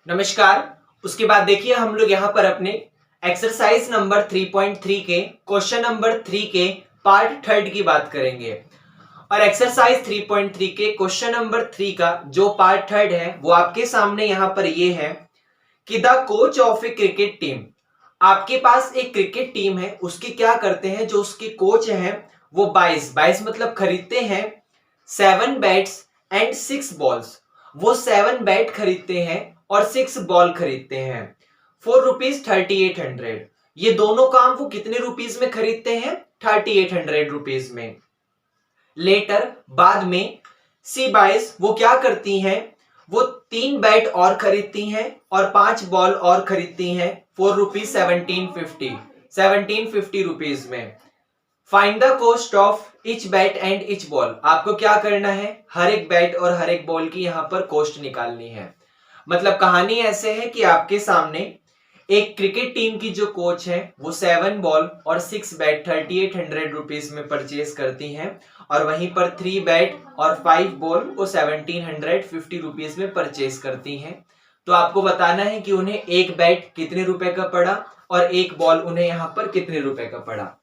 नमस्कार। उसके बाद देखिए हम लोग यहाँ पर अपने एक्सरसाइज नंबर 3.3 के क्वेश्चन नंबर 3 के पार्ट थर्ड की बात करेंगे। और एक्सरसाइज 3.3 के क्वेश्चन नंबर 3 का जो पार्ट थर्ड है वो आपके सामने यहाँ पर ये है कि the coach of A cricket team. आपके पास एक क्रिकेट टीम है, उसके क्या करते हैं, जो उसके कोच हैं वो 22 मतलब खरीदते हैं 7 बैट्स एंड 6 बॉल्स। वो 7 बैट खरीदते हैं और 6 बॉल खरीदते हैं फॉर ₹3800। ये दोनों काम वो कितने रुपीस में खरीदते हैं? 3800 रुपीस में। लेटर बाद में C22 वो क्या करती हैं, वो 3 बैट और खरीदती हैं और 5 बॉल और खरीदती हैं फॉर ₹1750 रुपीस में। Find the cost of each bat and each ball. आपको क्या करना है, हर एक बैट और हर एक बॉल की यहां पर कॉस्ट निकालनी है। मतलब कहानी ऐसे है कि आपके सामने एक क्रिकेट टीम की जो कोच है वो 7 बॉल और 6 बैट 3800 रुपीस में परचेज करती हैं और वहीं पर 3 बैट और 5 बॉल वो 1750 रुपीस में परचेज करती हैं। तो आपको बताना है कि उन्हें एक बैट कितने रुपए का पड़ा और एक बॉल उन्हें यहाँ पर कितने रुपए का पड़ा।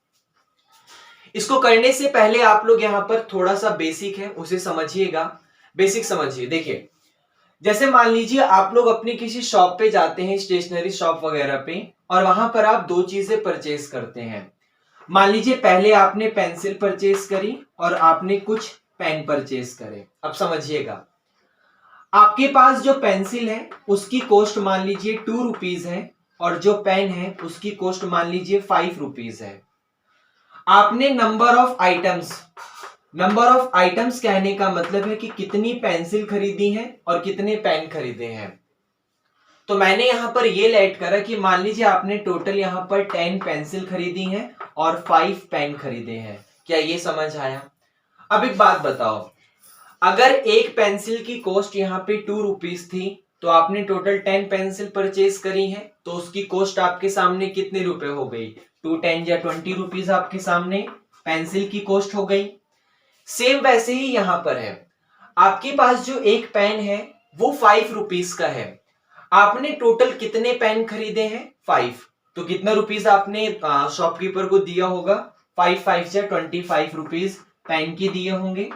इसको करने से पहले आप लोग यहाँ पर थोड़ा सा बेसिक है उसे समझिएगा। बेसिक समझिए। देखिए, जैसे मान लीजिए आप लोग अपनी किसी शॉप पे जाते हैं, स्टेशनरी शॉप वगैरह पे, और वहां पर आप दो चीजें परचेज करते हैं। मान लीजिए पहले आपने पेंसिल परचेज करी और आपने कुछ पेन परचेज करे। अब समझिएगा, आपके पास जो पेंसिल है उसकी कॉस्ट मान लीजिए 2 रुपीज है और जो पेन है उसकी कॉस्ट मान लीजिए 5 रुपीज है। आपने नंबर ऑफ आइटम्स कहने का मतलब है कि कितनी पेंसिल खरीदी है और कितने पेन खरीदे हैं। तो मैंने यहां पर ये लेट करा कि मान लीजिए आपने टोटल यहां पर 10 पेंसिल खरीदी हैं और 5 पेन खरीदे हैं। क्या ये समझ आया? अब एक बात बताओ, अगर एक पेंसिल की कॉस्ट यहाँ पे 2 रुपीज थी तो आपने टोटल 10 पेंसिल परचेज करी है तो उसकी कॉस्ट आपके सामने कितने रुपए हो गई? 2 10 या 20 रुपीज आपके सामने पेंसिल की कॉस्ट हो गई। सेम वैसे ही यहां पर है, आपके पास जो एक पेन है वो 5 रुपीज का है। आपने टोटल कितने पेन खरीदे हैं? 5। तो कितना रुपीज आपने शॉपकीपर को दिया होगा? 5 5 या 25 रुपीज पेन की दिए होंगे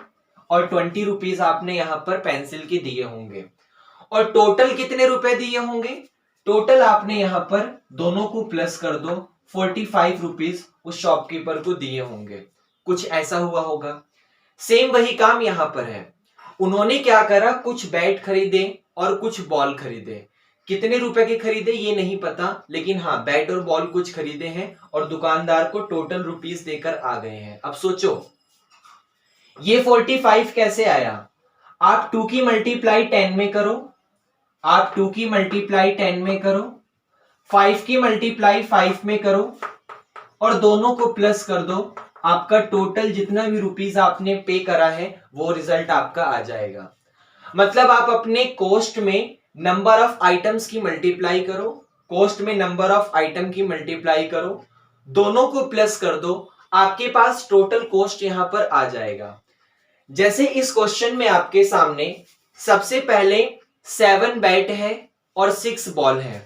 और 20 रुपीज आपने यहां पर पेंसिल के दिए होंगे। और टोटल कितने रुपए दिए होंगे? टोटल आपने यहां पर दोनों को प्लस कर दो, 45 रुपीज उस शॉपकीपर को दिए होंगे। कुछ ऐसा हुआ होगा। सेम वही काम यहां पर है। उन्होंने क्या करा, कुछ बैट खरीदे और कुछ बॉल खरीदे। कितने रुपए के खरीदे ये नहीं पता, लेकिन हाँ बैट और बॉल कुछ खरीदे हैं और दुकानदार को टोटल रुपीस देकर आ गए हैं। अब सोचो ये 45 कैसे आया? आप 2 की मल्टीप्लाई 10 में करो, आप 2 की मल्टीप्लाई 10 में करो, 5 की मल्टीप्लाई 5 में करो और दोनों को प्लस कर दो। आपका टोटल जितना भी रुपीस आपने पे करा है वो रिजल्ट आपका आ जाएगा। मतलब आप अपने कॉस्ट में नंबर ऑफ आइटम्स की मल्टीप्लाई करो, कॉस्ट में नंबर ऑफ आइटम की मल्टीप्लाई करो, दोनों को प्लस कर दो, आपके पास टोटल कॉस्ट यहां पर आ जाएगा। जैसे इस क्वेश्चन में आपके सामने सबसे पहले 7 बैट है और 6 बॉल है।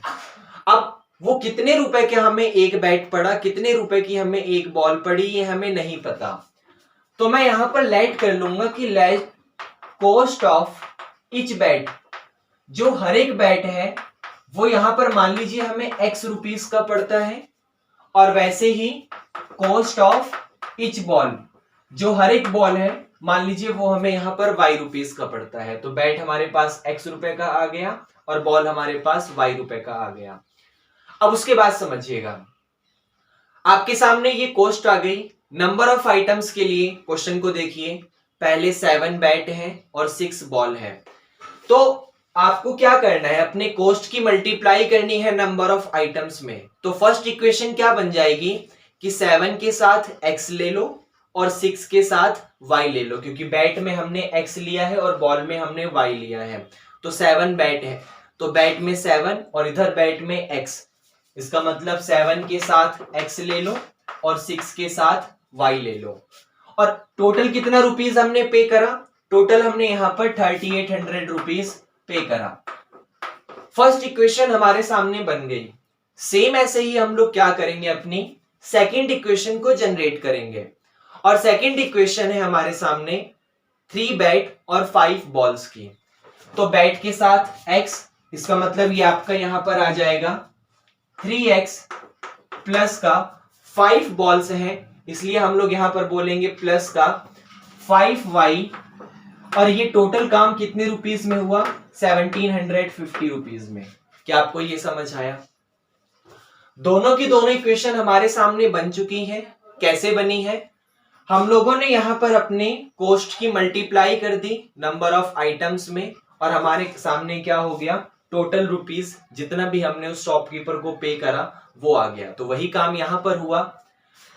अब वो कितने रुपए के हमें एक बैट पड़ा, कितने रुपए की हमें एक बॉल पड़ी, ये हमें नहीं पता। तो मैं यहां पर लेट कर लूंगा कि let cost of each bat, जो हर एक बैट है वो यहां पर मान लीजिए हमें x रुपीस का पड़ता है, और वैसे ही कॉस्ट ऑफ इच बॉल, जो हर एक बॉल है मान लीजिए वो हमें यहां पर y रुपीस का पड़ता है। तो बैट हमारे पास x रुपए का आ गया और बॉल हमारे पास y रुपए का आ गया। अब उसके बाद समझिएगा, आपके सामने ये कॉस्ट आ गई। नंबर ऑफ आइटम्स के लिए क्वेश्चन को देखिए, पहले 7 बैट है और 6 बॉल है। तो आपको क्या करना है, अपने कॉस्ट की मल्टीप्लाई करनी है नंबर ऑफ आइटम्स में। तो फर्स्ट इक्वेशन क्या बन जाएगी कि 7 के साथ x ले लो और 6 के साथ y ले लो, क्योंकि बैट में हमने x लिया है और बॉल में हमने y लिया है। तो 7 बैट है तो बैट में 7 और इधर बैट में x, इसका मतलब 7 के साथ x ले लो और 6 के साथ y ले लो। और टोटल कितना रुपीस हमने पे करा? टोटल हमने यहां पर 3800 रुपीस पे करा। फर्स्ट इक्वेशन हमारे सामने बन गई। सेम ऐसे ही हम लोग क्या करेंगे, अपनी सेकंड इक्वेशन को जनरेट करेंगे। और सेकंड इक्वेशन है हमारे सामने 3 बैट और 5 बॉल्स की। तो बैट के साथ x, इसका मतलब ये आपका यहां पर आ जाएगा 3x प्लस का 5 बॉल्स हैं, इसलिए हम लोग यहां पर बोलेंगे प्लस का 5y। और ये टोटल काम कितने रुपीस में हुआ, 1750 रुपीस में। क्या आपको ये समझ आया? दोनों की दोनों इक्वेशन हमारे सामने बन चुकी है। कैसे बनी है, हम लोगों ने यहां पर अपने कोस्ट की मल्टीप्लाई कर दी नंबर ऑफ आइटम्स में, और हमारे सामने क्या हो गया, टोटल रुपीस जितना भी हमने उस शॉपकीपर को पे करा वो आ गया। तो वही काम यहां पर हुआ,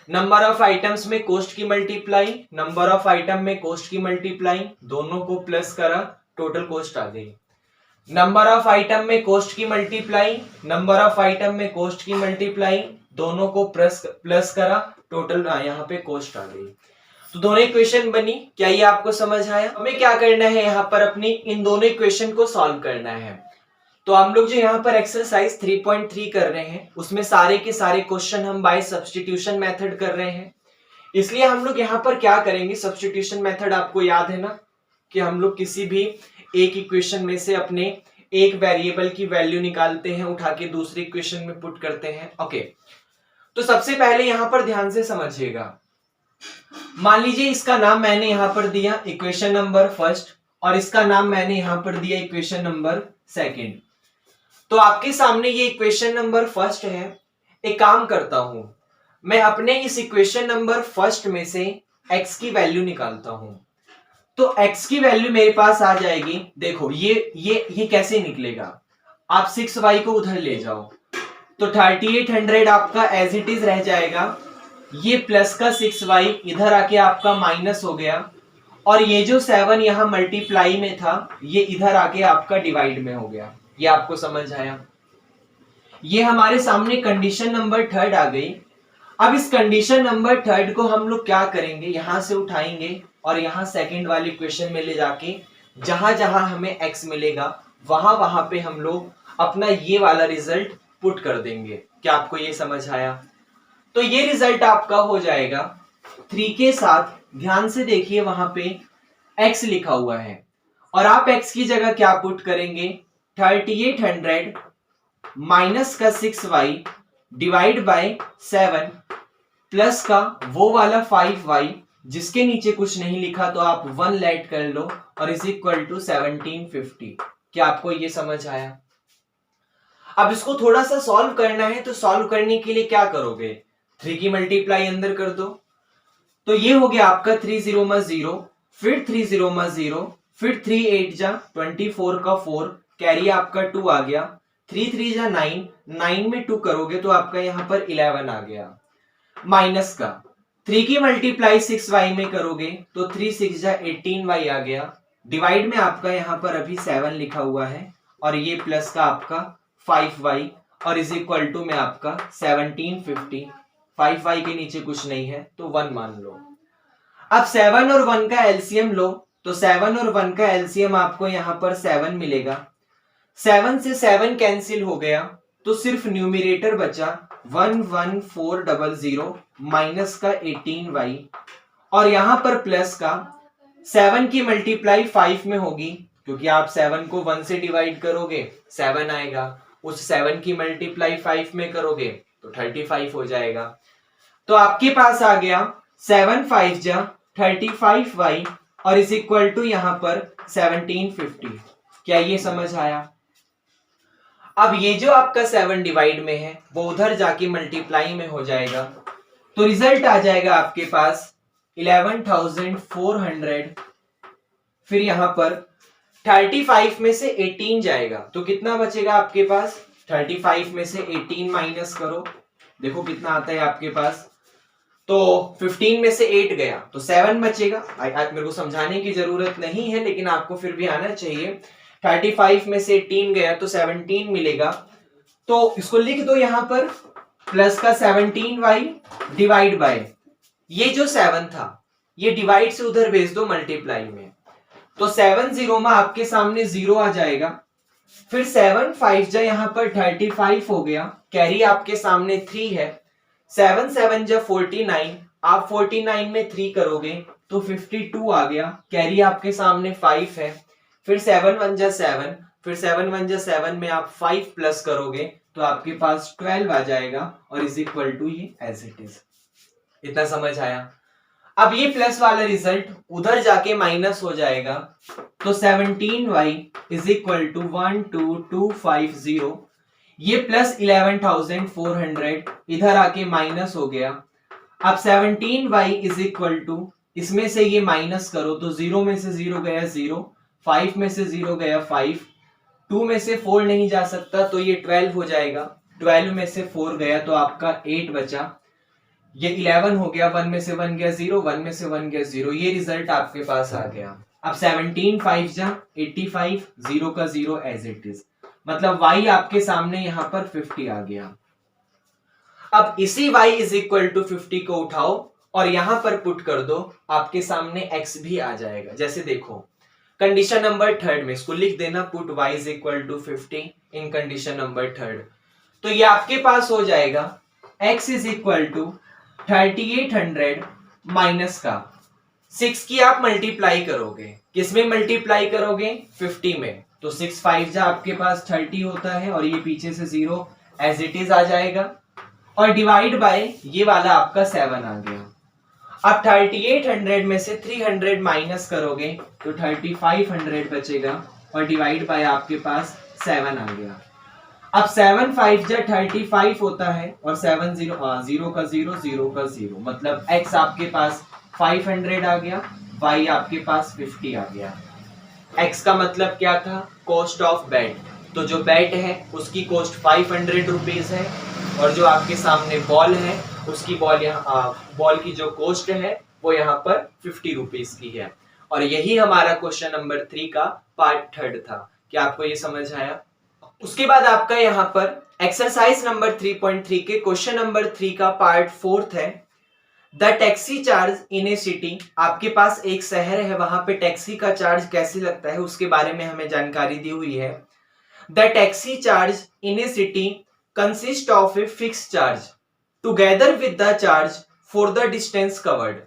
नंबर ऑफ आइटम्स में कोस्ट की मल्टीप्लाई, नंबर ऑफ आइटम में कोस्ट की मल्टीप्लाई, दोनों को प्लस करा, टोटल कोस्ट आ गई। नंबर ऑफ आइटम में कोस्ट की मल्टीप्लाई, नंबर ऑफ आइटम में कोस्ट की मल्टीप्लाई, दोनों को प्लस करा, टोटल यहाँ पे कोस्ट आ गई। तो दोनों इक्वेशन बनी। क्या ये आपको समझ आया? हमें क्या करना है, यहाँ पर अपनी इन दोनों इक्वेशन को सॉल्व करना है। तो हम लोग जो यहाँ पर एक्सरसाइज 3.3 कर रहे हैं उसमें सारे के सारे क्वेश्चन हम बाय सब्स्टिट्यूशन मेथड कर रहे हैं। इसलिए हम लोग यहाँ पर क्या करेंगे, सब्स्टिट्यूशन मेथड आपको याद है ना, कि हम लोग किसी भी एक इक्वेशन में से अपने एक वेरिएबल की वैल्यू निकालते हैं, उठा के दूसरी इक्वेशन में पुट करते हैं। ओके, तो सबसे पहले यहाँ पर ध्यान से समझिएगा। मान लीजिए इसका नाम मैंने यहां पर दिया इक्वेशन नंबर फर्स्ट, और इसका नाम मैंने यहां पर दिया इक्वेशन नंबर सेकंड। तो आपके सामने ये इक्वेशन नंबर फर्स्ट है। एक काम करता हूं, मैं अपने इस इक्वेशन नंबर फर्स्ट में से x की वैल्यू निकालता हूं। तो x की वैल्यू मेरे पास आ जाएगी, देखो ये कैसे निकलेगा, आप 6y को उधर ले जाओ तो 3800 आपका एज इट इज रह जाएगा। ये प्लस का 6y इधर आके आपका माइनस हो गया, और ये जो 7 यहां मल्टीप्लाई में था ये इधर आके आपका डिवाइड में हो गया। ये आपको समझ आया? ये हमारे सामने कंडीशन नंबर थर्ड आ गई। अब इस कंडीशन नंबर थर्ड को हम लोग क्या करेंगे, यहां से उठाएंगे और यहां सेकंड वाली इक्वेशन में ले जाके जहां जहां हमें x मिलेगा वहां वहां पे हम लोग अपना ये वाला रिजल्ट पुट कर देंगे। क्या आपको ये समझ आया? तो ये रिजल्ट आपका हो जाएगा 3 के साथ, ध्यान से देखिए वहां पे x लिखा हुआ है, और आप x की जगह क्या पुट करेंगे, 3800 माइनस का 6y डिवाइड बाय 7 प्लस का वो वाला 5y जिसके नीचे कुछ नहीं लिखा तो आप 1 लेट कर लो, और इज इक्वल टू 1750। क्या आपको ये समझ आया? अब इसको थोड़ा सा सॉल्व करना है, तो सॉल्व करने के लिए क्या करोगे, 3 की मल्टीप्लाई अंदर कर दो। तो ये हो गया आपका 3 0 मा 0, फिर 3 0 मा 0, फिर 3 8 जा 24 का 4, कैरी आपका 2 आ गया, 3 3 जा 9, 9 में 2 करोगे तो आपका यहाँ पर 11 आ गया, माइनस का 3 की मल्टीप्लाई 6y में करोगे तो 3 6 जा 18y आ गया, डिवाइड में आपका यहाँ पर अभी 7 लिखा हुआ है, और ये प्लस का आपका 5y, और इज इक्वल टू में आपका 1750। 5y के नीचे कुछ नहीं है तो 1 मान लो। अब 7 और 1 का एलसीएम लो, तो 7 और 1 का एलसीएम आपको यहां पर 7 मिलेगा। 7 से 7 कैंसिल हो गया तो सिर्फ न्यूमरेटर बचा 11400 माइनस का 18y, और यहां पर प्लस का 7 की मल्टीप्लाई 5 में होगी, क्योंकि आप 7 को 1 से डिवाइड करोगे 7 आएगा, उस 7 की मल्टीप्लाई 5 में करोगे तो 35 हो जाएगा। तो आपके पास आ गया 7 5 जा 35y, और इज इक्वल टू यहां पर 1750। क्या ये समझ आया? अब ये जो आपका 7 डिवाइड में है वो उधर जाके मल्टीप्लाई में हो जाएगा, तो रिजल्ट आ जाएगा आपके पास 11,400। फिर यहां पर 35 में से 18 जाएगा तो कितना बचेगा आपके पास, 35 में से 18 माइनस करो, देखो कितना आता है आपके पास, तो 15 में से 8 गया तो 7 बचेगा। मेरे को समझाने की जरूरत नहीं है लेकिन आपको फिर भी आना चाहिए। 35 में से 18 गया तो 17 मिलेगा, तो इसको लिख दो यहां पर प्लस का 17y डिवाइड बाय ये जो 7 था ये डिवाइड से उधर भेज दो मल्टीप्लाई में, तो 7 0 में आपके सामने 0 आ जाएगा, फिर 7 5 जा यहाँ पर 35 हो गया, कैरी आपके सामने 3 है, 7 7 जा 49, आप 49 में 3 करोगे तो 52 आ गया, कैरी आपके सामने 5 है, फिर 7 1 जा 7, फिर 7 1 जा 7 में आप 5 प्लस करोगे तो आपके पास 12 आ जाएगा और इज इक्वल टू ये एज इट इज। इतना समझ आया? अब ये प्लस वाला रिजल्ट उधर जाके माइनस हो जाएगा, तो 17y इज इक्वल टू 12250, ये प्लस 11,400 इधर आके माइनस हो गया। अब 17y इज इक्वल टू, इसमें से ये माइनस करो तो 0 में से 0 गया 0, 5 में से 0 गया 5, 2 में से 4 नहीं जा सकता तो ये 12 हो जाएगा, 12 में से 4 गया तो आपका 8 बचा, ये 11 हो गया, 1 में से 1 गया 0, 1 में से 1 गया 0, ये रिजल्ट आपके पास आ गया। अब 17 5 जा 85, 0 का 0 एज इट इज, मतलब y आपके सामने यहां पर 50 आ गया। अब इसी y इज इक्वल टू 50 को उठाओ और यहां पर पुट कर दो, आपके सामने x भी आ जाएगा। जैसे देखो कंडीशन नंबर थर्ड में इसको लिख देना, put y is equal to 50 in condition number third, तो ये आपके पास हो जाएगा x is equal to 3800 minus का 6 की आप मल्टीप्लाई करोगे, किसमें मल्टीप्लाई करोगे? 50 में, तो 6 5 जा आपके पास 30 होता है और ये पीछे से 0 एज इट इज आ जाएगा, और डिवाइड बाय ये वाला आपका 7 आ गया। अब 3800 में से 300 माइनस करोगे तो 3500 बचेगा और डिवाइड बाय आपके पास 7 आ गया। अब 7 5 जा 35 होता है और 7 0 का 0, 0 का 0, मतलब x आपके पास 500 आ गया, y आपके पास 50 आ गया। x का मतलब क्या था? कॉस्ट ऑफ बैट, तो जो बैट है उसकी कॉस्ट 500 रुपीज है और जो आपके सामने बॉल है उसकी बॉल की जो कॉस्ट है वो यहाँ पर 50 रुपीज की है। और यही हमारा क्वेश्चन नंबर 3 का पार्ट थर्ड था। क्या आपको ये समझ आया? उसके बाद आपका यहाँ पर एक्सरसाइज नंबर 3.3 के क्वेश्चन नंबर 3 का पार्ट फोर्थ है, the taxi charge in A city. आपके पास एक शहर है, वहां पे टैक्सी का चार्ज कैसे लगता है उसके बारे में हमें जानकारी दी हुई है। The taxi charge in A city consist of a fix charge together with the charge for the distance covered.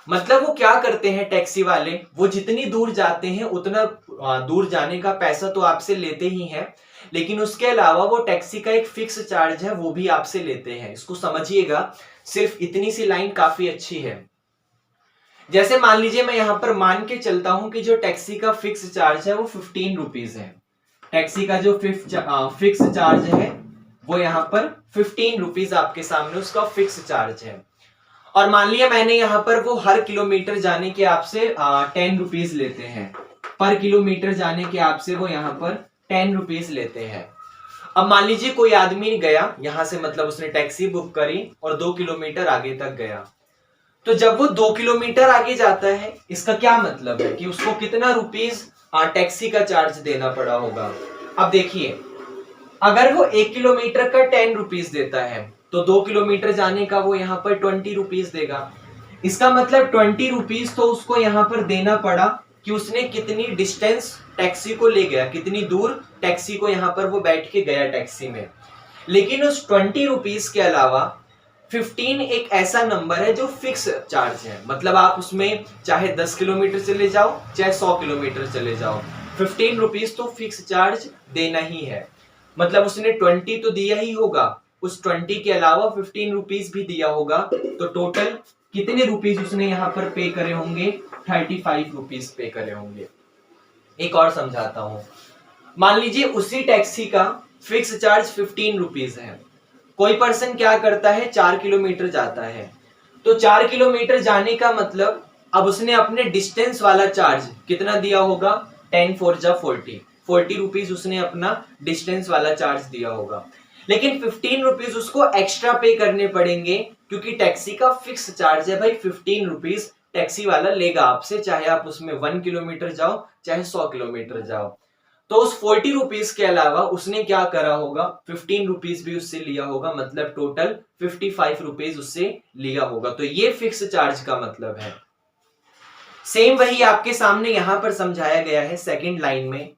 मतलब वो क्या करते हैं टैक्सी वाले, वो जितनी दूर जाते हैं उतना दूर जाने का पैसा तो आपसे लेते ही हैं, लेकिन उसके अलावा वो टैक्सी का एक फिक्स चार्ज है वो भी आपसे लेते हैं। इसको समझिएगा, सिर्फ इतनी सी लाइन काफी अच्छी है। जैसे मान लीजिए मैं यहां पर मान के चलता हूं कि जो टैक्सी का फिक्स चार्ज है वो 15 रुपीज है। टैक्सी का जो फिक्स चार्ज है वो यहाँ पर 15 रुपीज आपके सामने उसका फिक्स चार्ज है। और मान लिया मैंने यहाँ पर वो हर किलोमीटर जाने के आपसे 10 रुपीज लेते हैं, पर किलोमीटर जाने के आपसे वो यहाँ पर 10 रुपीज लेते हैं। अब मान लीजिए कोई आदमी गया यहां से, मतलब उसने टैक्सी बुक करी और 2 किलोमीटर आगे तक गया, तो जब वो 2 किलोमीटर आगे जाता है इसका क्या मतलब है कि उसको कितना रुपीज टैक्सी का चार्ज देना पड़ा होगा। अब देखिए, अगर वो 1 किलोमीटर का 10 रुपीज देता है तो 2 किलोमीटर जाने का वो यहाँ पर 20 रुपीज देगा। इसका मतलब 20 रुपीज तो उसको यहाँ पर देना पड़ा कि उसने कितनी डिस्टेंस टैक्सी को ले गया, कितनी दूर टैक्सी को यहाँ पर वो बैठ के गया टैक्सी में। लेकिन उस 20 रुपीज के अलावा 15 एक ऐसा नंबर है जो फिक्स चार्ज है, मतलब आप उसमें चाहे 10 किलोमीटर चले जाओ चाहे 100 किलोमीटर चले जाओ, 15 रुपीज तो फिक्स चार्ज देना ही है। मतलब उसने 20 तो दिया ही होगा, उस 20 के अलावा 15 रुपीज भी दिया होगा, तो टोटल कितने रुपीज उसने यहाँ पर पे करे होंगे? 35 रुपीज पे करे होंगे। एक और समझाता हूं, मान लीजिए उसी टैक्सी का फिक्स चार्ज 15 रुपीज है। कोई पर्सन क्या करता है, 4 किलोमीटर जाता है, तो 4 किलोमीटर जाने का मतलब अब उसने अपने डिस्टेंस वाला चार्ज कितना दिया होगा? 10 4 जा 40 रुपीज उसने अपना डिस्टेंस वाला चार्ज दिया होगा। लेकिन 15 रुपीज उसको एक्स्ट्रा पे करने पड़ेंगे क्योंकि टैक्सी का फिक्स चार्ज है भाई 15 रुपीज टैक्सी वाला लेगा आपसे, चाहे आप उसमें 1 किलोमीटर जाओ चाहे 100 किलोमीटर जाओ। तो उस 40 रुपीज के अलावा उसने क्या करा होगा? 15 रुपीज भी उससे लिया होगा, मतलब टोटल 55 रुपीज उससे लिया होगा। तो ये फिक्स चार्ज का मतलब है। सेम वही आपके सामने यहां पर समझाया गया है सेकंड लाइन में।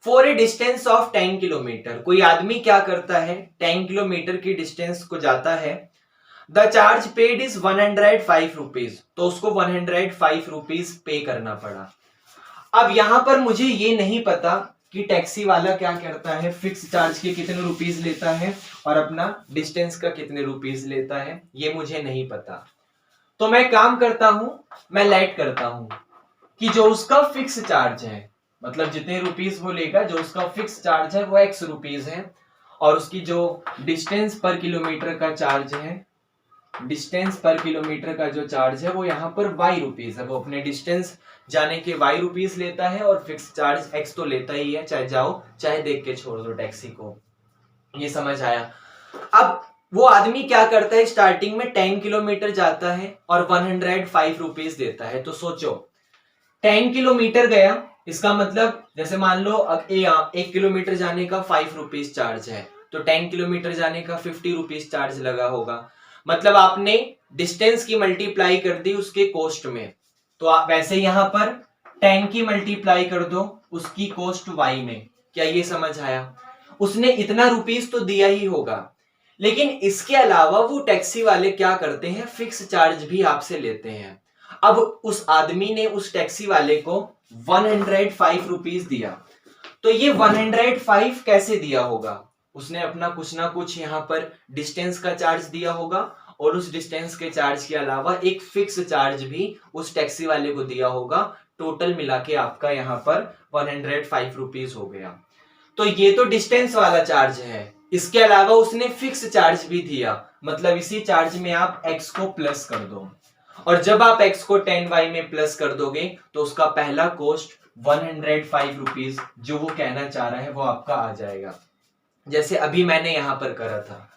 For a distance of 10 kilometre, कोई आदमी क्या करता है 10 किलोमीटर की डिस्टेंस को जाता है। The charge paid is 105 rupees, तो उसको 105 रुपीज पे करना पड़ा। अब यहां पर मुझे ये नहीं पता कि टैक्सी वाला क्या करता है, फिक्स चार्ज के कितने रुपीज लेता है और अपना डिस्टेंस का कितने रुपीज लेता है, ये मुझे नहीं पता। तो मैं काम करता हूं, मैं लेट करता हूं कि जो उसका फिक्स चार्ज है, मतलब जितने रुपीज वो लेगा, जो उसका फिक्स चार्ज है वो x रुपीज है, और उसकी जो डिस्टेंस पर किलोमीटर का चार्ज है, डिस्टेंस पर किलोमीटर का जो चार्ज है वो यहाँ पर y रुपीज है। वो अपने डिस्टेंस जाने के y रुपीज लेता है और फिक्स चार्ज x तो लेता ही है, चाहे जाओ चाहे देख के छोड़ दो टैक्सी को। ये समझ आया। अब वो आदमी क्या करता है, स्टार्टिंग में 10 किलोमीटर जाता है और 105 रुपीज देता है। तो सोचो 10 किलोमीटर गया, इसका मतलब जैसे मान लो 1 किलोमीटर जाने का 5 रुपीज चार्ज है, तो 10 किलोमीटर जाने का 50 रुपीज चार्ज लगा होगा। मतलब आपने डिस्टेंस की मल्टीप्लाई कर दी उसके कॉस्ट में, तो आप वैसे यहां पर 10 की मल्टीप्लाई कर दो उसकी कॉस्ट y में। क्या ये समझ आया? उसने इतना रुपीज तो दिया ही होगा, लेकिन इसके अलावा वो टैक्सी वाले क्या करते हैं, फिक्स चार्ज भी आपसे लेते हैं। अब उस आदमी ने उस टैक्सी वाले को 105 रुपीज दिया, तो ये 105 कैसे दिया होगा? उसने अपना कुछ ना कुछ यहाँ पर डिस्टेंस का चार्ज दिया होगा, और उस डिस्टेंस के चार्ज के अलावा एक फिक्स चार्ज भी उस टैक्सी वाले को दिया होगा। टोटल मिला के आपका यहाँ पर 105 रुपीज हो गया। तो ये तो डिस्टेंस वाला चार्ज है, इसके अलावा उसने फिक्स चार्ज भी दिया, मतलब इसी चार्ज में आप x को प्लस कर दो, और जब आप x को 10y में प्लस कर दोगे तो उसका पहला कॉस्ट 105 रुपीज जो वो कहना चाह रहा है वो आपका आ जाएगा। जैसे अभी मैंने यहां पर करा था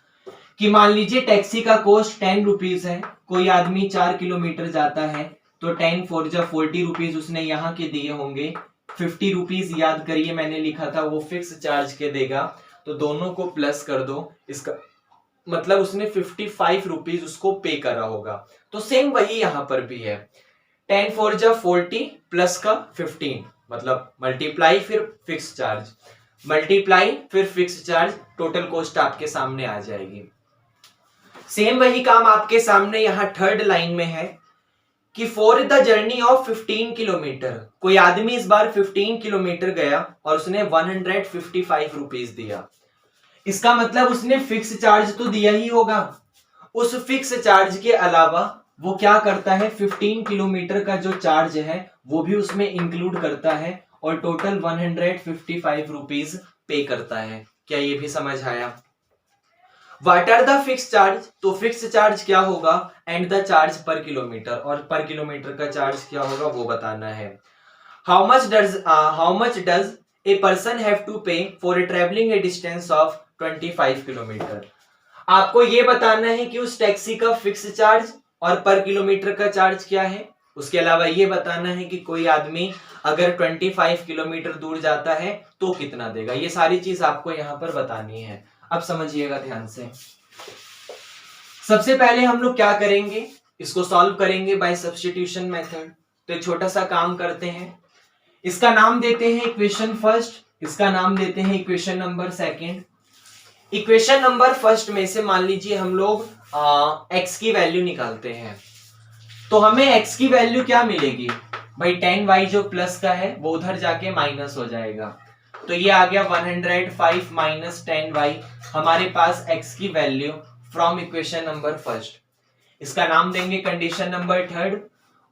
कि मान लीजिए टैक्सी का कॉस्ट 10 रुपीज है, कोई आदमी 4 किलोमीटर जाता है, तो 10 4 जा 40 रुपीज उसने यहाँ के दिए होंगे। 50 रुपीज याद करिए मैंने लिखा था वो फिक्स चार्ज के देगा, तो दोनों को प्लस कर दो, इसका मतलब उसने 55 रुपीज उसको पे करा होगा। तो सेम वही यहां पर भी है, 10 4 जा 40 प्लस का 15, मतलब मल्टीप्लाई फिर फिक्स चार्ज, मल्टीप्लाई फिर फिक्स चार्ज, टोटल कॉस्ट आपके सामने आ जाएगी। सेम वही काम आपके सामने यहां थर्ड लाइन में है कि for the journey of 15 kilometre, कोई आदमी इस बार 15 किलोमीटर गया और उसने 155 रुपीज दिया। इसका मतलब उसने फिक्स चार्ज तो दिया ही होगा, उस फिक्स चार्ज के अलावा वो क्या करता है, 15 किलोमीटर का जो चार्ज है वो भी उसमें इंक्लूड करता है और टोटल 155 रुपीज पे करता है। क्या ये भी समझ आया? What are the fix charge, तो फिक्स चार्ज क्या होगा and the charge per kilometre, और पर किलोमीटर का चार्ज क्या होगा वो बताना है। How much does a person have to pay for travelling a distance of 25 kilometre. आपको ये बताना है कि उस टैक्सी का फिक्स चार्ज और पर किलोमीटर का चार्ज क्या है। उसके अलावा ये बताना है कि कोई आदमी अगर 25 किलोमीटर दूर जाता है तो कितना देगा। ये सारी चीज आपको यहाँ पर बतानी है। अब समझिएगा ध्यान से। सबसे पहले हम लोग क्या करेंगे, इसको सॉल्व करेंगे बाय सब्स्टिट्यूशन मेथड। तो एक छोटा सा काम करते हैं, इसका नाम देते हैं इक्वेशन फर्स्ट, इसका नाम देते हैं equation number second. Equation number first में से मान लीजिए हम लोग x की वैल्यू निकालते हैं, तो हमें x की वैल्यू क्या मिलेगी भाई, 10y जो प्लस का है वो उधर जाके माइनस हो जाएगा, तो ये आ गया 105 माइनस 10y, हमारे पास x की value from equation number first. इसका नाम देंगे कंडीशन नंबर थर्ड,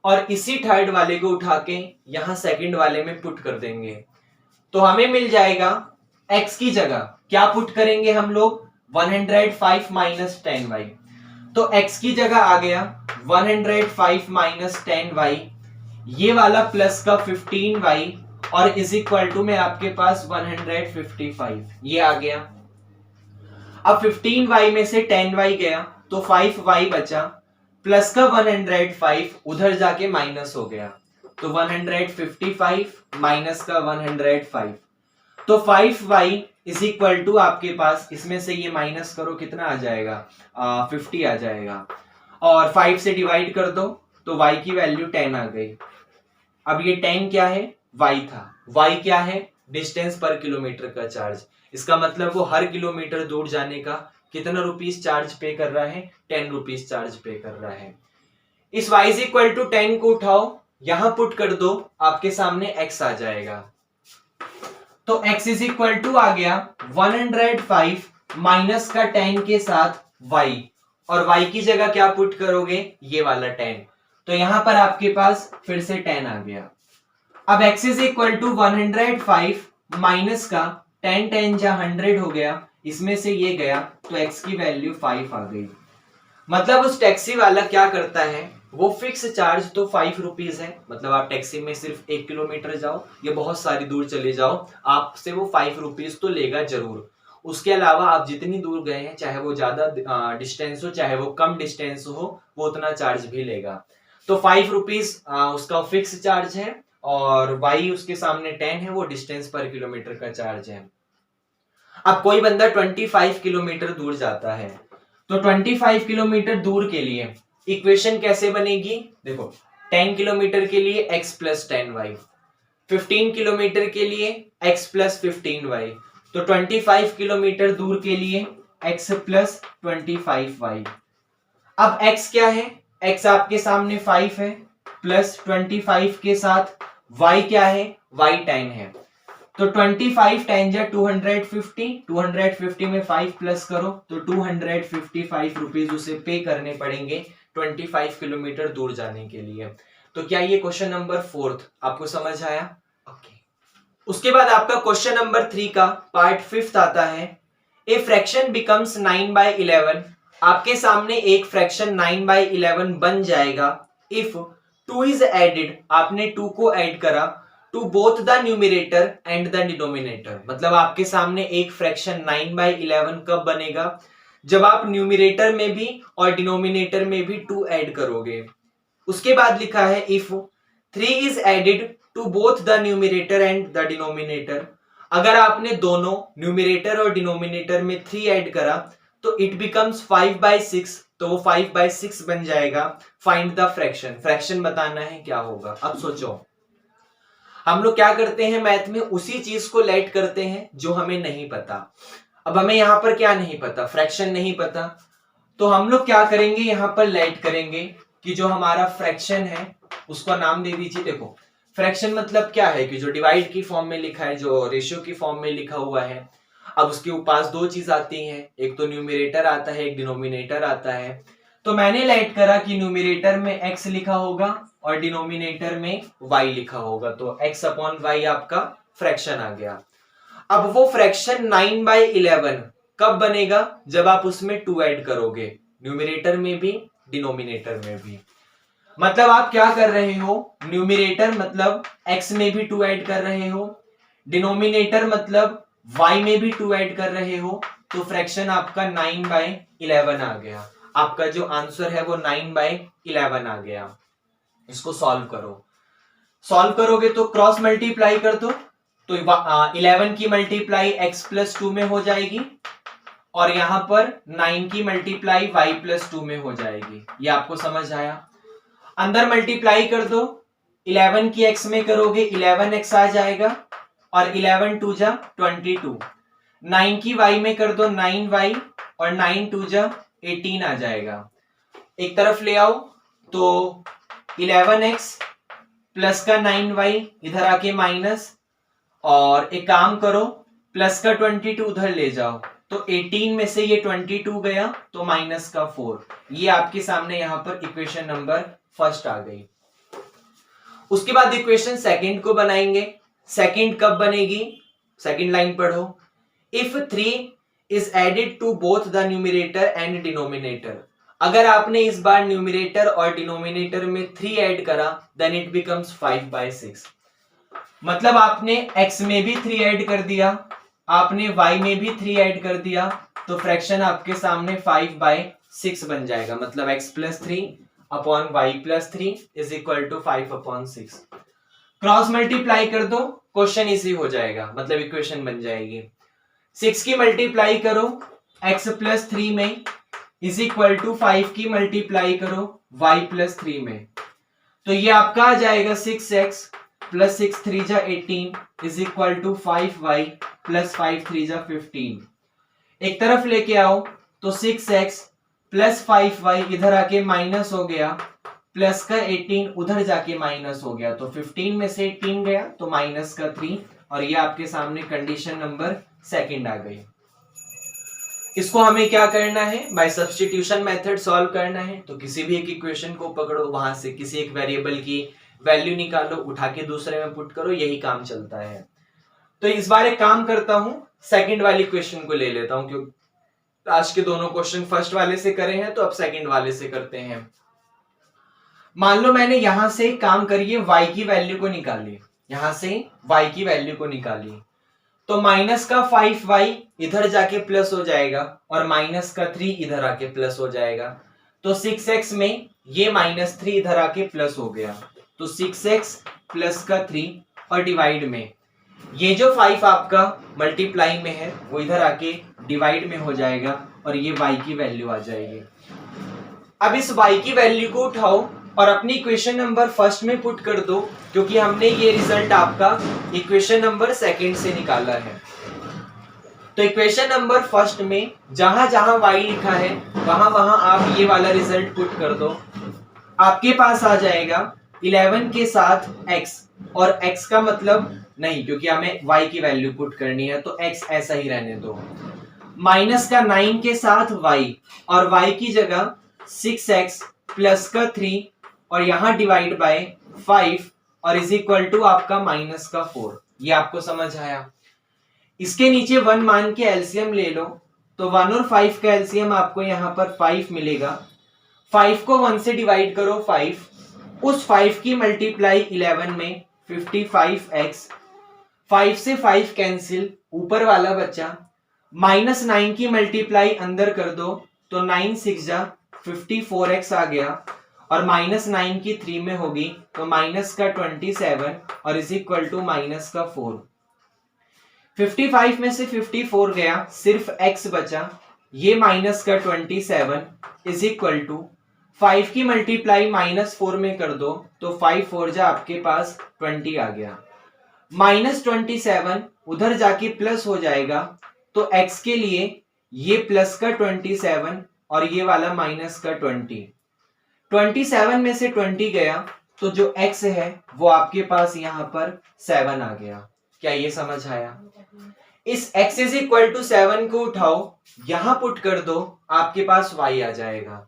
और इसी थर्ड वाले को उठा के यहां सेकंड वाले में पुट कर देंगे, तो हमें मिल जाएगा x की जगह क्या पुट करेंगे हम लोग, 105 माइनस 10y, तो x की जगह आ गया 105 माइनस 10y, ये वाला प्लस का 15y, और इज इक्वल टू में आपके पास 155 ये आ गया। अब 15y में से 10y गया तो 5y बचा, प्लस का 105 उधर जाके माइनस हो गया, तो 155 माइनस का 105, तो 5y इज इक्वल टू आपके पास इसमें से ये माइनस करो कितना आ जाएगा, 50 आ जाएगा, और 5 से डिवाइड कर दो तो y की वैल्यू 10 आ गई। अब ये 10 क्या है, y था, y क्या है डिस्टेंस पर किलोमीटर का चार्ज। इसका मतलब वो हर किलोमीटर दूर जाने का कितना रुपीस चार्ज पे कर रहा है, 10 रुपीस चार्ज पे कर रहा है। इस y इज इक्वल टू 10 को उठाओ, यहां पुट कर दो, आपके सामने x आ जाएगा। तो x इज इक्वल टू आ गया 105 माइनस का 10 के साथ y, और y की जगह क्या पुट करोगे, ये वाला 10। तो यहां पर आपके पास फिर से 10 आ गया। अब x is equal to 105 minus का 10 10 जा 100 हो गया, इसमें से ये गया तो x की वैल्यू 5 आ गई। मतलब उस टैक्सी वाला क्या करता है, वो फिक्स चार्ज तो 5 रुपीज है, मतलब आप टैक्सी में सिर्फ 1 किलोमीटर जाओ या बहुत सारी दूर चले जाओ, आपसे वो 5 रुपीज तो लेगा जरूर। उसके अलावा आप जितनी दूर गए हैं, चाहे वो ज्यादा डिस्टेंस हो चाहे वो कम डिस्टेंस हो, वो उतना चार्ज भी लेगा। तो 5 रुपीज उसका फिक्स चार्ज है, और y उसके सामने 10 है, वो डिस्टेंस पर किलोमीटर का चार्ज है। अब कोई बंदा 25 किलोमीटर दूर जाता है, तो 25 किलोमीटर दूर के लिए इक्वेशन कैसे बनेगी, देखो 10 किलोमीटर के लिए x प्लस 10y, 15 किलोमीटर के लिए x प्लस 15y, तो 25 किलोमीटर दूर के लिए x प्लस 25y। अब x क्या है, x आपके सामने 5 है, प्लस 25 के साथ y क्या है, y 10 है। तो 25 10 जा 250, 250 में 5 प्लस करो तो 255 रुपीज उसे पे करने पड़ेंगे 25 किलोमीटर दूर जाने के लिए। तो क्या ये क्वेश्चन नंबर 4 आपको समझ आया? ओके। उसके बाद आपका क्वेश्चन नंबर 3 का पार्ट 5 आता है। A fraction becomes 9/11। आपके सामने एक फ्रैक्शन 9/11 बन जाएगा इफ 2 इज एडेड, आपने 2 को ऐड करा to both the numerator and the denominator. मतलब आपके सामने एक फ्रैक्शन 9/11 कब बनेगा, जब आप न्यूमिरेटर में भी और डिनोमिनेटर में भी 2 ऐड करोगे। उसके बाद लिखा है if 3 is added to both the numerator and the denominator. अगर आपने दोनों न्यूमिरेटर और डिनोमिनेटर में 3 ऐड करा तो इट बिकम्स 5/6, तो वो 5/6 बन जाएगा। फाइंड द फ्रैक्शन, फ्रैक्शन बताना है क्या होगा। अब सोचो, हम लोग क्या करते हैं मैथ में, उसी चीज को लेट करते हैं जो हमें नहीं पता। अब हमें यहां पर क्या नहीं पता, फ्रैक्शन नहीं पता, तो हम लोग क्या करेंगे, यहां पर लेट करेंगे कि जो हमारा फ्रैक्शन है उसका नाम दे दीजिए। देखो फ्रैक्शन मतलब क्या है कि जो डिवाइड की फॉर्म में लिखा है, जो रेशियो की फॉर्म में लिखा हुआ है। अब उसके पास 2 चीज आती हैं, एक तो न्यूमिरेटर आता है, एक डिनोमिनेटर आता है। तो मैंने लेट करा कि न्यूमिरेटर में x लिखा होगा और डिनोमिनेटर में y लिखा होगा, तो x अपॉन y आपका फ्रैक्शन आ गया। अब वो फ्रैक्शन 9/11 कब बनेगा, जब आप उसमें 2 ऐड करोगे, न्यूमिरेटर में भी डिनोमिनेटर में भी। मतलब आप क्या कर रहे हो, न्यूमिरेटर मतलब x में भी 2 ऐड कर रहे हो, डिनोमिनेटर मतलब y में भी 2 ऐड कर रहे हो, तो फ्रैक्शन आपका 9/11 आ गया। आपका जो आंसर है वो 9/11 आ गया। इसको सॉल्व करो, सॉल्व करोगे तो क्रॉस मल्टीप्लाई कर दो, तो 11 की मल्टीप्लाई x प्लस 2 में हो जाएगी और यहां पर 9 की मल्टीप्लाई y प्लस 2 में हो जाएगी। ये आपको समझ आया? अंदर मल्टीप्लाई कर दो, 11 की x में करोगे 11x आ जाएगा और 11 2 जा 22, 9 की y में कर दो 9y और 9 2 जा 18 आ जाएगा। एक तरफ ले आओ तो 11x प्लस का 9y इधर आके माइनस, और एक काम करो प्लस का 22 उधर ले जाओ, तो 18 में से ये 22 गया तो माइनस का 4। ये आपके सामने यहां पर इक्वेशन नंबर 1 आ गई। उसके बाद इक्वेशन सेकंड को बनाएंगे। सेकंड कब बनेगी, सेकंड लाइन पढ़ो। If 3 is added to both the numerator and denominator. अगर आपने इस बार न्यूमिरेटर और डिनोमिनेटर में 3 ऐड करा देन इट बिकम्स 5/6। मतलब आपने x में भी 3 ऐड कर दिया, आपने y में भी 3 ऐड कर दिया, तो फ्रैक्शन आपके सामने 5/6 बन जाएगा। मतलब x plus 3 upon y plus 3 is equal to 5/6। Cross multiply कर दो, क्वेश्चन इजी हो जाएगा, मतलब इक्वेशन बन जाएगी। 6 की मल्टीप्लाई करो x प्लस 3 में इज इक्वल टू 5 की मल्टीप्लाई करो y प्लस 3 में, तो ये आपका आ जाएगा 6x प्लस 6 3 जा 18 is equal to 5y plus 5 3 जा 15। एक तरफ लेके आओ तो 6x प्लस 5y इधर आके माइनस हो गया, प्लस का 18 उधर जाके माइनस हो गया, तो 15 में से 18 गया तो माइनस का 3, और ये आपके सामने कंडीशन नंबर सेकंड आ गई। इसको हमें क्या करना है, बाय सब्स्टिट्यूशन मेथड सॉल्व करना है। तो किसी भी एक इक्वेशन को पकड़ो, वहां से किसी एक वेरिएबल की वैल्यू निकालो, उठा के दूसरे में पुट करो, यही काम चलता है। तो इस बार एक काम करता हूं, सेकंड वाली क्वेश्चन को ले लेता हूं, क्योंकि आज के दोनों क्वेश्चन फर्स्ट वाले से करे हैं, तो अब सेकंड वाले से करते हैं। मान लो मैंने यहां से काम करिए y की वैल्यू को निकाली, यहां से y की वैल्यू को निकाली, तो माइनस का 5y इधर जाके प्लस हो जाएगा और माइनस का 3 इधर आके प्लस हो जाएगा। तो 6x में ये माइनस 3 इधर आके प्लस हो गया, तो 6x प्लस का 3, और डिवाइड में ये जो 5 आपका मल्टीप्लाई में है वो इधर आके डिवाइड में हो जाएगा और ये y की वैल्यू आ जाएगी। अब इस y की वैल्यू को उठाओ और अपनी इक्वेशन नंबर फर्स्ट में पुट कर दो, क्योंकि हमने ये रिजल्ट आपका इक्वेशन नंबर सेकंड से निकाला है। तो इक्वेशन नंबर फर्स्ट में जहां जहां y लिखा है वहां वहां आप ये वाला रिजल्ट पुट कर दो। आपके पास आ जाएगा 11 के साथ x, और x का मतलब नहीं, क्योंकि हमें y की वैल्यू पुट करनी है, तो x ऐसा ही रहने दो। माइनस का 9 के साथ y, और y की जगह 6x प्लस का 3, और यहां डिवाइड बाय 5, और इज इक्वल टू आपका माइनस का 4। ये आपको समझ आया। इसके नीचे 1 मान के एलसीएम ले लो, तो 1 और 5 का एलसीएम आपको यहां पर 5 मिलेगा। 5 को 1 से डिवाइड करो 5, उस 5 की मल्टीप्लाई 11 में 55x, 5 से 5 कैंसिल, ऊपर वाला बचा, माइनस 9 की मल्टीप्लाई अंदर कर दो, तो 9 6 जा 54x आ गया, और माइनस 9 की 3 में होगी तो माइनस का 27, और इज इक्वल टू माइनस का 4। 55 में से 54 गया, सिर्फ x बचा, ये माइनस का 27 इज इक्वल टू 5 की मल्टीप्लाई माइनस 4 में कर दो, तो 5 4 जा आपके पास 20 आ गया। माइनस 27 उधर जाके प्लस हो जाएगा, तो x के लिए ये प्लस का 27 और ये वाला माइनस का 20। 27 में से 20 गया, तो जो x है वो आपके पास यहां पर 7 आ गया। क्या ये समझ आया? इस x इज इक्वल टू 7 को उठाओ, यहां पुट कर दो, आपके पास y आ जाएगा।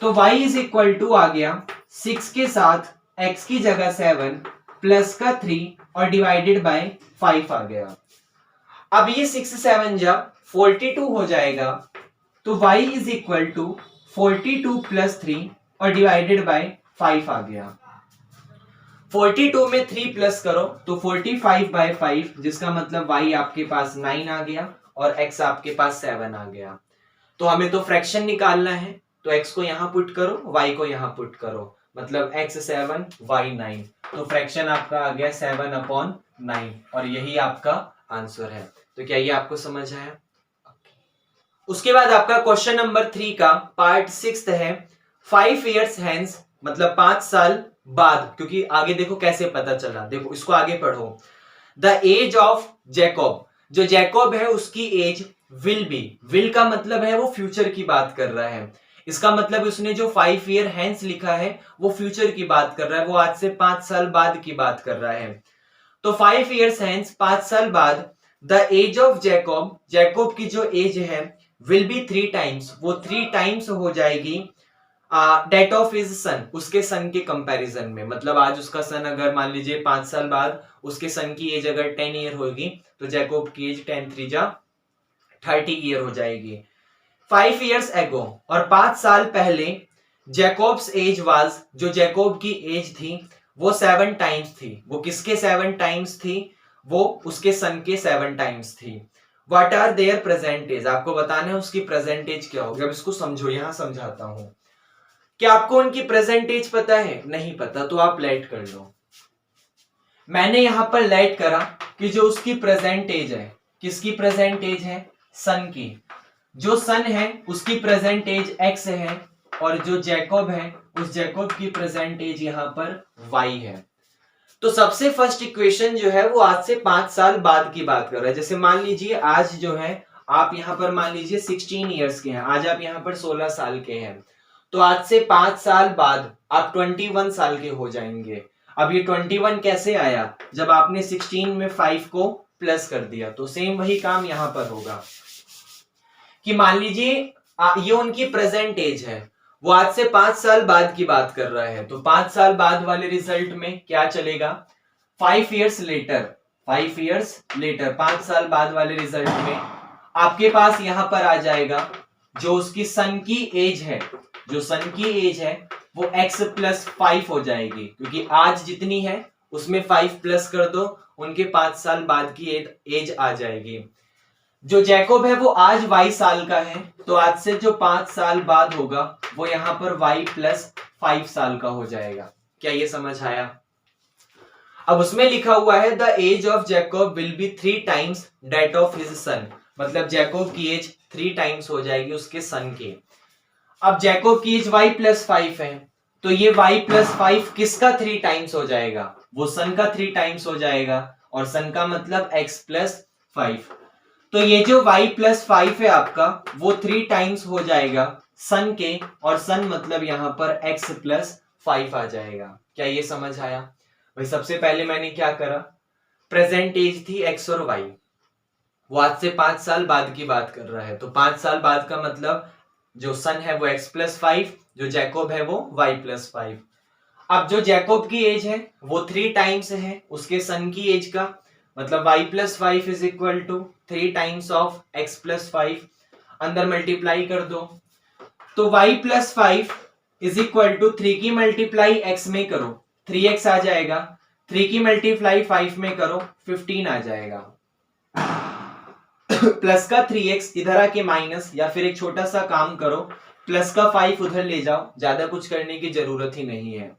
तो y इज इक्वल टू आ गया 6 के साथ x की जगह 7 प्लस का 3 और डिवाइडेड बाय 5 आ गया। अब ये 6 7 जा 42 हो जाएगा, तो y is equal to 42 plus 3 और डिवाइडेड बाय 5 आ गया। 42 में 3 प्लस करो तो 45 बाय 5, जिसका मतलब y आपके पास 9 आ गया और x आपके पास 7 आ गया। तो हमें तो फ्रैक्शन निकालना है, तो x को यहां पुट करो, y को यहां पुट करो, मतलब x 7 y 9, तो फ्रैक्शन आपका आ गया 7/9, और यही आपका आंसर है। तो क्या ये आपको समझ आया? उसके बाद आपका क्वेश्चन नंबर 3 का पार्ट 6 है, 5 years hence, मतलब 5 साल बाद, क्योंकि आगे देखो कैसे पता चला, देखो इसको आगे पढ़ो। द एज ऑफ जैकब, जो जैकब है उसकी एज विल बी, विल का मतलब है वो फ्यूचर की बात कर रहा है, इसका मतलब उसने जो 5 year hence लिखा है वो फ्यूचर की बात कर रहा है, वो आज से 5 साल बाद की बात कर रहा है। तो 5 years hence, 5 साल बाद, the age of Jacob, Jacob की जो एज है विल बी 3 times, वो 3 times हो जाएगी डेट ऑफ हिज सन, उसके सन के कंपैरिजन में। मतलब आज उसका सन अगर मान लीजिए 5 साल बाद उसके सन की एज अगर 10 ईयर होगी, तो जैकब की एज 10 3 जा 30 ईयर हो जाएगी। 5 years ago, और 5 साल पहले जैकब्स एज वाज, जो जैकब की एज थी वो 7 times थी। वो किसके 7 times थी? वो उसके सन के 7 times थी। What are their present age, आपको बताना है उसकी प्रेजेंट एज क्या होगी। अब इसको समझो, यहां समझाता हूं। क्या आपको उनकी प्रेजेंट एज पता है? नहीं पता, तो आप लेट कर लो। मैंने यहां पर लेट करा कि जो उसकी प्रेजेंट एज है, किसकी प्रेजेंट एज है? सन की। जो सन है उसकी प्रेजेंट एज x है, और जो जैकब है उस जैकब की प्रेजेंट एज यहां पर y है। तो सबसे फर्स्ट इक्वेशन जो है वो आज से 5 साल बाद की बात कर रहा है। जैसे मान लीजिए आज जो है आप यहाँ पर मान लीजिए 16 इयर्स के हैं, आज आप यहाँ पर 16 साल के हैं, तो आज से 5 साल बाद आप 21 साल के हो जाएंगे। अब ये 21 कैसे आया? जब आपने 16 में 5 को प्लस कर दिया। तो सेम वही काम यहां पर होगा कि मान लीजिए ये उनकी प्रेजेंट एज है, वो आज से 5 साल बाद की बात कर रहा है, तो 5 साल बाद वाले रिजल्ट में क्या चलेगा? 5 इयर्स लेटर, 5 इयर्स लेटर, 5 साल बाद वाले रिजल्ट में आपके पास यहां पर आ जाएगा जो उसकी सन की एज है, जो सन की एज है वो x प्लस 5 हो जाएगी, क्योंकि आज जितनी है उसमें 5 प्लस कर दो, उनके 5 साल बाद की एज आ जाएगी। जो जैकोब है वो आज y साल का है, तो आज से जो 5 साल बाद होगा वो यहाँ पर y प्लस 5 साल का हो जाएगा। क्या ये समझ आया? अब उसमें लिखा हुआ है the age of Jacob will be 3 times that of his son, मतलब जैकोब की एज 3 टाइम्स हो जाएगी उसके सन के। अब जैकोब की एज y प्लस 5 है, तो ये y प्लस 5 किसका 3 टाइम्स हो जाएगा? वो सन का 3 टाइम्स हो जाएगा, और सन का मतलब x प्लस 5। तो ये जो y प्लस 5 है आपका वो 3 टाइम्स हो जाएगा सन के, और सन मतलब यहां पर x प्लस 5 आ जाएगा। क्या ये समझ आया? भाई सबसे पहले मैंने क्या करा, प्रेजेंट एज थी x और y, वो आज से 5 साल बाद की बात कर रहा है, तो 5 साल बाद का मतलब जो सन है वो x प्लस 5, जो जैकोब है वो y प्लस 5। अब जो जैकोब की एज है वो 3 टाइम्स है उसके सन की एज का, मतलब y plus 5 is equal to 3 times of x plus 5, अंदर मल्टीप्लाई कर दो, तो y plus 5 is equal to 3 की मल्टीप्लाई x में करो 3x आ जाएगा, 3 की मल्टीप्लाई 5 में करो 15 आ जाएगा, प्लस का 3x इधर आके माइनस, या फिर एक छोटा सा काम करो प्लस का 5 उधर ले जाओ, ज्यादा कुछ करने की जरूरत ही नहीं है।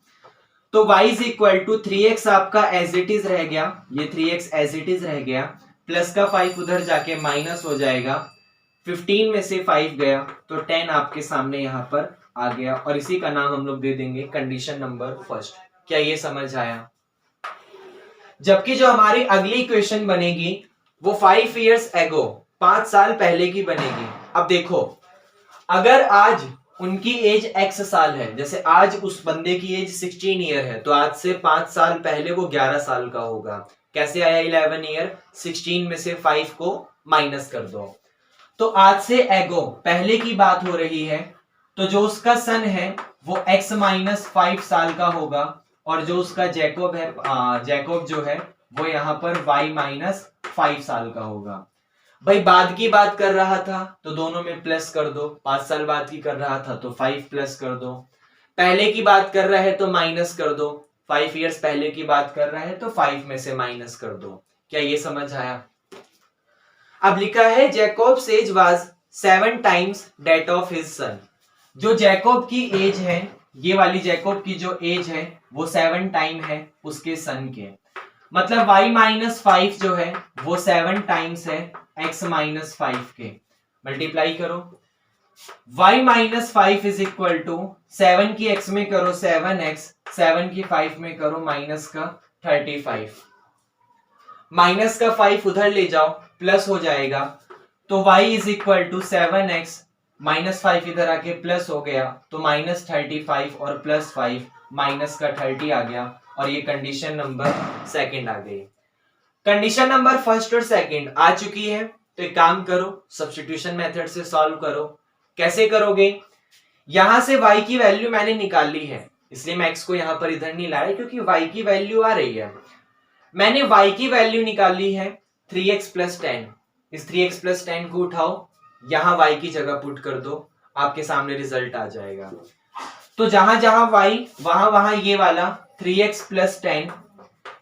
तो y is equal to 3x आपका एज इट इज रह गया, ये 3x एज इट इज रह गया, प्लस का 5 उधर जाके माइनस हो जाएगा, 15 में से 5 गया तो 10 आपके सामने यहाँ पर आ गया, और इसी का नाम हम लोग दे देंगे कंडीशन नंबर फर्स्ट। क्या ये समझ आया? जबकि जो हमारी अगली इक्वेशन बनेगी वो 5 इयर्स एगो, 5 साल पहले की बनेगी। अब देखो, अगर आज उनकी एज x साल है, जैसे आज उस बंदे की एज 16 ईयर है, तो आज से 5 साल पहले वो 11 साल का होगा। कैसे आया 11 ईयर? 16 में से 5 को माइनस कर दो, तो आज से एगो पहले की बात हो रही है, तो जो उसका सन है वो x माइनस 5 साल का होगा, और जो उसका जैकोब है, जैकोब जो है वो यहाँ पर y माइनस 5 साल का होगा। भाई बाद की बात कर रहा था तो दोनों में प्लस कर दो, 5 साल बाद की कर रहा था तो 5 प्लस कर दो, पहले की बात कर रहा है तो माइनस कर दो, 5 इयर्स पहले की बात कर रहा है तो 5 में से माइनस कर दो। क्या ये समझ आया? अब लिखा है Jacob's age was 7 times that of his son, जो जैकोब की एज है, ये वाली जैकोब की जो एज है वो 7 टाइम है उसके सन के, मतलब y माइनस 5 जो है वो 7 टाइम्स है x माइनस 5 के, मल्टीप्लाई करो, y minus 5 is equal to 7 की x में करो 7x, 7 की 5 में करो माइनस का 35, माइनस का 5 उधर ले जाओ प्लस हो जाएगा, तो y is equal to 7x, minus 5 इधर आके प्लस हो गया, तो माइनस 35 और प्लस 5 माइनस का 30 आ गया, और ये कंडीशन नंबर सेकंड आ गई। कंडीशन नंबर फर्स्ट और सेकंड आ चुकी है, तो एक काम करो, सब्स्टिट्यूशन मेथड से सॉल्व करो। कैसे करोगे? यहां से y की वैल्यू मैंने निकाल ली है, इसलिए मैं x को यहां पर इधर नहीं लाया क्योंकि y की वैल्यू आ रही है। मैंने y की वैल्यू निकाल ली है 3x प्लस 10, इस 3x प्लस 10 को उठाओ, यहां y की जगह पुट कर दो, आपके सामने रिजल्ट आ जाएगा। तो जहां जहां y वहां वहां ये वाला 3x plus 10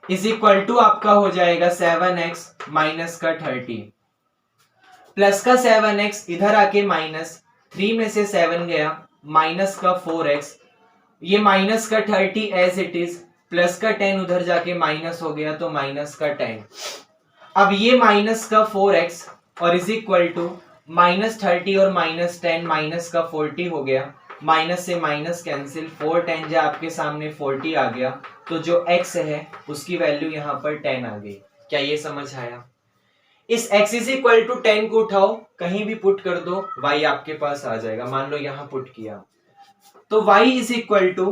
is equal to आपका हो जाएगा 7x माइनस का 30, प्लस का 7x इधर आके माइनस, 3 में से 7 गया, माइनस का 4x, ये माइनस का 30 एज इट इज, प्लस का 10 उधर जाके माइनस हो गया तो माइनस का 10, अब ये माइनस का 4x और इज इक्वल टू माइनस 30 और माइनस 10 माइनस का 40 हो गया, माइनस से माइनस कैंसिल, 4 10 आपके सामने 40 आ गया, तो जो x है उसकी वैल्यू यहाँ पर 10 आ गई। क्या ये समझ आया? इस x इज इक्वल टू 10 को उठाओ, कहीं भी पुट कर दो, y आपके पास आ जाएगा। मान लो यहां पुट किया तो y is equal to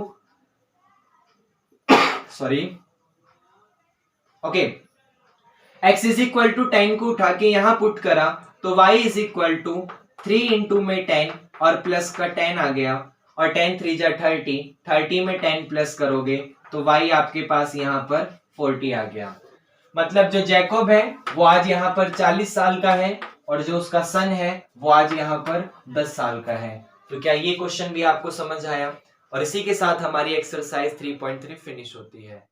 x is equal to 10 को उठा के यहां पुट करा तो y is equal to 3 into में 10 और प्लस का 10 आ गया, और 10 3 जा 30, 30 में 10 प्लस करोगे तो y आपके पास यहाँ पर 40 आ गया। मतलब जो जैकब है वो आज यहाँ पर 40 साल का है, और जो उसका सन है वो आज यहाँ पर 10 साल का है। तो क्या ये क्वेश्चन भी आपको समझ आया? और इसी के साथ हमारी एक्सरसाइज 3.3 फिनिश होती है।